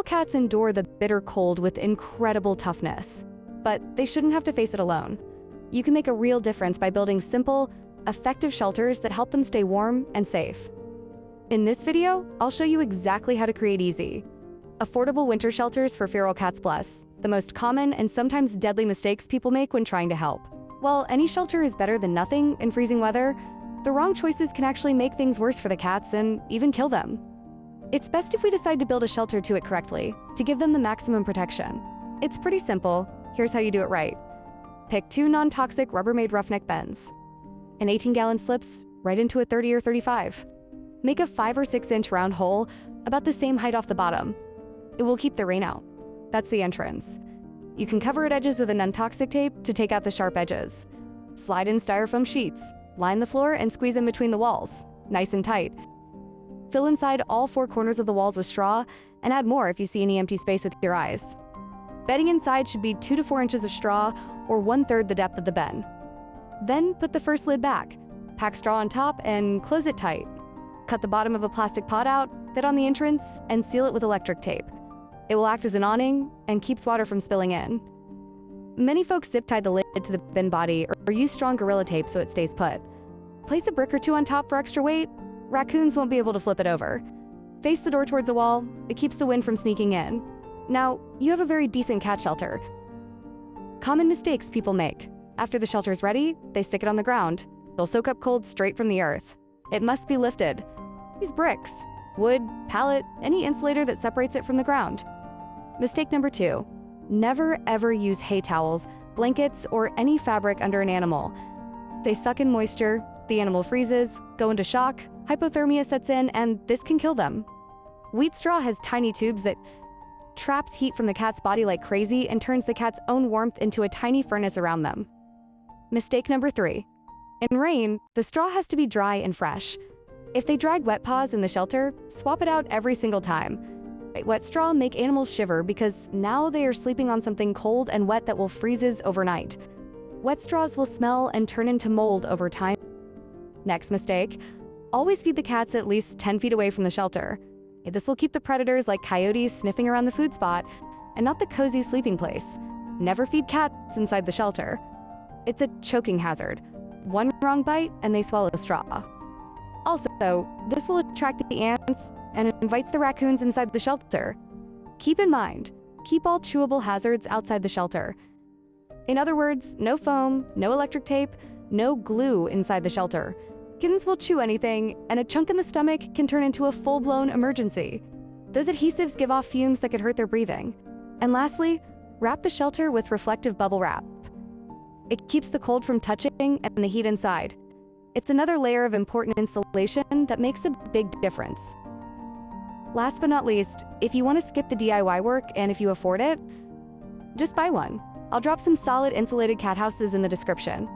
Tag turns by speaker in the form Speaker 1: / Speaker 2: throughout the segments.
Speaker 1: cats endure the bitter cold with incredible toughness, but they shouldn't have to face it alone. You can make a real difference by building simple, effective shelters that help them stay warm and safe. In this video, I'll show you exactly how to create easy, affordable winter shelters for feral cats. Plus, the most common and sometimes deadly mistakes people make when trying to help. While any shelter is better than nothing in freezing weather, the wrong choices can actually make things worse for the cats and even kill them. It's best if we decide to build a shelter to it correctly, to give them the maximum protection. It's pretty simple. Here's how you do it right. Pick 2 non-toxic Rubbermaid roughneck bins. An 18-gallon slips right into a 30 or 35. Make a 5 or 6 inch round hole about the same height off the bottom. It will keep the rain out. That's the entrance. You can cover at edges with a non-toxic tape to take out the sharp edges. Slide in styrofoam sheets, line the floor and squeeze in between the walls, nice and tight. Fill inside all 4 corners of the walls with straw and add more if you see any empty space with your eyes. Bedding inside should be 2 to 4 inches of straw or 1/3 the depth of the bin. Then put the first lid back, pack straw on top and close it tight. Cut the bottom of a plastic pot out, fit on the entrance, and seal it with electric tape. It will act as an awning and keeps water from spilling in. Many folks zip tie the lid to the bin body or use strong Gorilla Tape so it stays put. Place a brick or 2 on top for extra weight. Raccoons won't be able to flip it over. Face the door towards the wall. It keeps the wind from sneaking in. Now, you have a very decent cat shelter. Common mistakes people make. After the shelter is ready, they stick it on the ground. They'll soak up cold straight from the earth. It must be lifted. Use bricks, wood, pallet, any insulator that separates it from the ground. Mistake number 2. Never ever use hay towels, blankets, or any fabric under an animal. They suck in moisture, the animal freezes, go into shock, hypothermia sets in, and this can kill them. Wheat straw has tiny tubes that traps heat from the cat's body like crazy and turns the cat's own warmth into a tiny furnace around them. Mistake number 3. In rain, the straw has to be dry and fresh. If they drag wet paws in the shelter, swap it out every single time. Wet straw make animals shiver because now they are sleeping on something cold and wet that will freezes overnight. Wet straws will smell and turn into mold over time. Next mistake, always feed the cats at least 10 feet away from the shelter. This will keep the predators like coyotes sniffing around the food spot and not the cozy sleeping place. Never feed cats inside the shelter. It's a choking hazard. One wrong bite and they swallow straw. Also, this will attract the ants and it invites the raccoons inside the shelter. Keep in mind, keep all chewable hazards outside the shelter. In other words, no foam, no electric tape, no glue inside the shelter. Kittens will chew anything, and a chunk in the stomach can turn into a full-blown emergency. Those adhesives give off fumes that could hurt their breathing. And lastly, wrap the shelter with reflective bubble wrap. It keeps the cold from touching and the heat inside. It's another layer of important insulation that makes a big difference. Last but not least, if you want to skip the DIY work and if you afford it, just buy one. I'll drop some solid insulated cat houses in the description.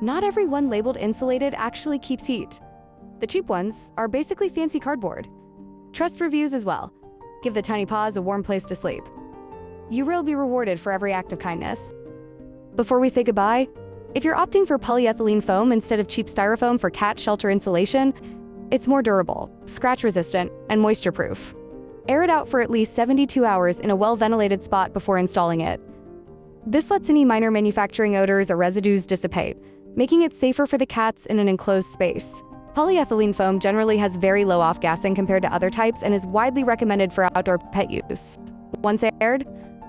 Speaker 1: Not every one labeled insulated actually keeps heat. The cheap ones are basically fancy cardboard. Trust reviews as well. Give the tiny paws a warm place to sleep. You will be rewarded for every act of kindness. Before we say goodbye, if you're opting for polyethylene foam instead of cheap styrofoam for cat shelter insulation, it's more durable, scratch-resistant, and moisture-proof. Air it out for at least 72 hours in a well-ventilated spot before installing it. This lets any minor manufacturing odors or residues dissipate, making it safer for the cats in an enclosed space. Polyethylene foam generally has very low off-gassing compared to other types and is widely recommended for outdoor pet use. Once aired,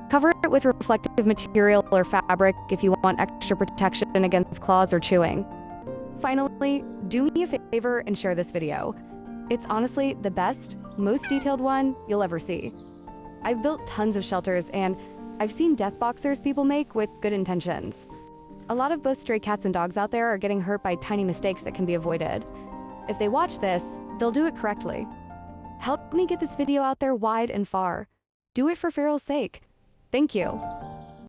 Speaker 1: cover it with reflective material or fabric if you want extra protection against claws or chewing. Finally, do me a favor and share this video. It's honestly the best, most detailed one you'll ever see. I've built tons of shelters and I've seen death boxers people make with good intentions. A lot of both stray cats and dogs out there are getting hurt by tiny mistakes that can be avoided. If they watch this, they'll do it correctly. Help me get this video out there wide and far. Do it for Feral's sake. Thank you.